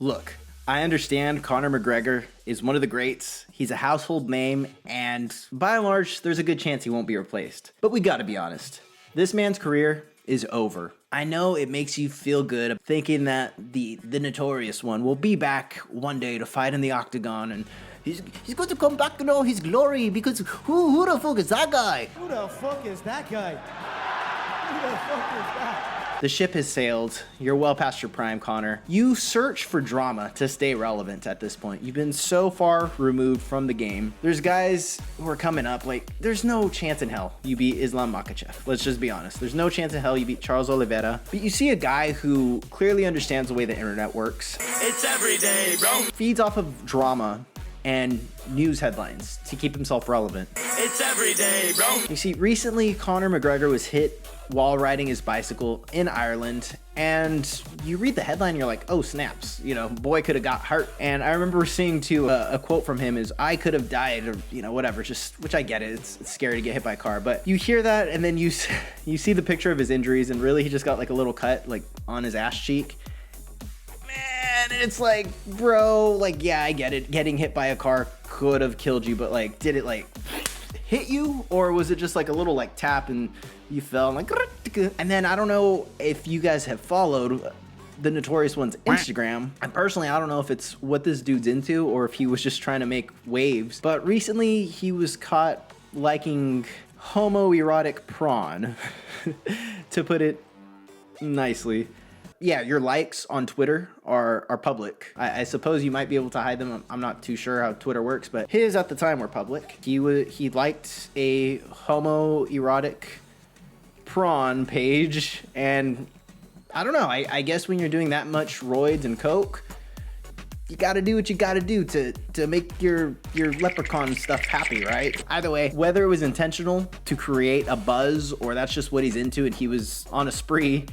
Look, I understand Conor McGregor is one of the greats. He's a household name, and by and large, there's a good chance he won't be replaced. But we gotta be honest. This man's career is over. I know it makes you feel good thinking that the notorious one will be back one day to fight in the octagon, and he's going to come back in all his glory, because who the fuck is that guy? Who the fuck is that guy? Who the fuck is that? The ship has sailed. You're well past your prime, Conor. You search for drama to stay relevant at this point. You've been so far removed from the game. There's guys who are coming up, like, there's no chance in hell you beat Islam Makhachev. Let's just be honest. There's no chance in hell you beat Charles Oliveira. But you see a guy who clearly understands the way the internet works. It's every day, bro. Feeds off of drama and news headlines to keep himself relevant. It's every day, bro. You see, recently Conor McGregor was hit while riding his bicycle in Ireland, and you read the headline and you're like, oh snaps, you know, boy could have got hurt. And I remember seeing too a quote from him is, I could have died, or you know, whatever, just, which I get it, it's scary to get hit by a car, but you hear that and then you see the picture of his injuries, and really he just got like a little cut like on his ass cheek. Man, it's like, bro, like, yeah, I get it, getting hit by a car could have killed you, but like, did it like hit you, or was it just like a little like tap and you fell, like, and then I don't know if you guys have followed the Notorious One's Instagram. And personally, I don't know if it's what this dude's into or if he was just trying to make waves, but recently he was caught liking homoerotic prawn, to put it nicely. Yeah, your likes on Twitter are public. I suppose you might be able to hide them. I'm not too sure how Twitter works, but his at the time were public. He liked a homoerotic prawn page, and I don't know. I guess when you're doing that much roids and coke, you gotta do what you gotta do to make your leprechaun stuff happy, right? Either way, whether it was intentional to create a buzz or that's just what he's into and he was on a spree,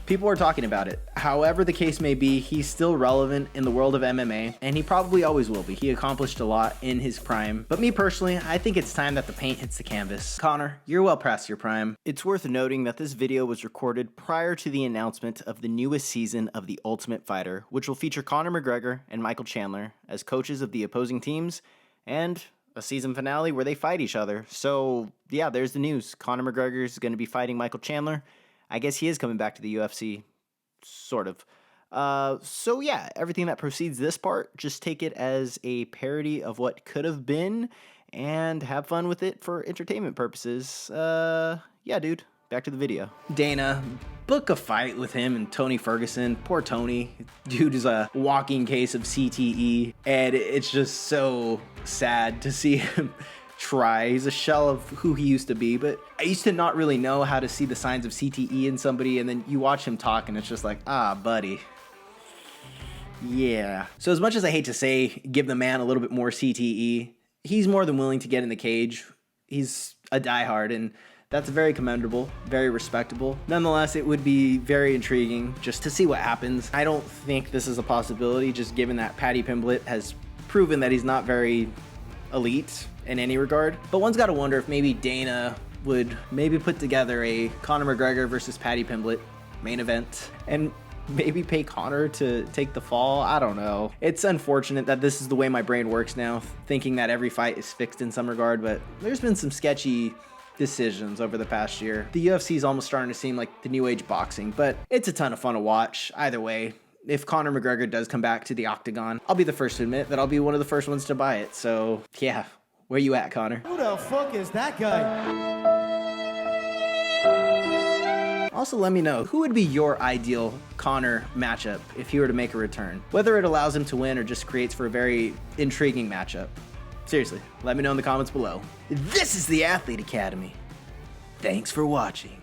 people are talking about it. However the case may be, he's still relevant in the world of MMA, and he probably always will be. He accomplished a lot in his prime. But me personally, I think it's time that the paint hits the canvas. Conor, you're well past your prime. It's worth noting that this video was recorded prior to the announcement of the newest season of The Ultimate Fighter, which will feature Conor McGregor and Michael Chandler as coaches of the opposing teams, and a season finale where they fight each other. So yeah, there's the news. Conor McGregor is going to be fighting Michael Chandler. I guess he is coming back to the UFC, sort of. So yeah, everything that precedes this part, just take it as a parody of what could have been and have fun with it for entertainment purposes. Yeah, dude, back to the video. Dana, book a fight with him and Tony Ferguson. Poor Tony. Dude is a walking case of CTE, and it's just so sad to see him try. He's a shell of who he used to be, but I used to not really know how to see the signs of CTE in somebody, and then you watch him talk and it's just like, ah, buddy. Yeah. So as much as I hate to say, give the man a little bit more CTE, he's more than willing to get in the cage. He's a diehard, and that's very commendable, very respectable. Nonetheless, it would be very intriguing just to see what happens. I don't think this is a possibility, just given that Paddy Pimblett has proven that he's not very elite in any regard. But one's got to wonder if maybe Dana would maybe put together a Conor McGregor versus Paddy Pimblett main event and maybe pay Conor to take the fall. I don't know. It's unfortunate that this is the way my brain works now, thinking that every fight is fixed in some regard, but there's been some sketchy decisions over the past year. The UFC is almost starting to seem like the new age boxing, but it's a ton of fun to watch. Either way, if Conor McGregor does come back to the octagon, I'll be the first to admit that I'll be one of the first ones to buy it. So yeah, where you at, Conor? Who the fuck is that guy? Also, let me know, who would be your ideal Conor matchup if he were to make a return? Whether it allows him to win or just creates for a very intriguing matchup. Seriously, let me know in the comments below. This is the Athlete Academy. Thanks for watching.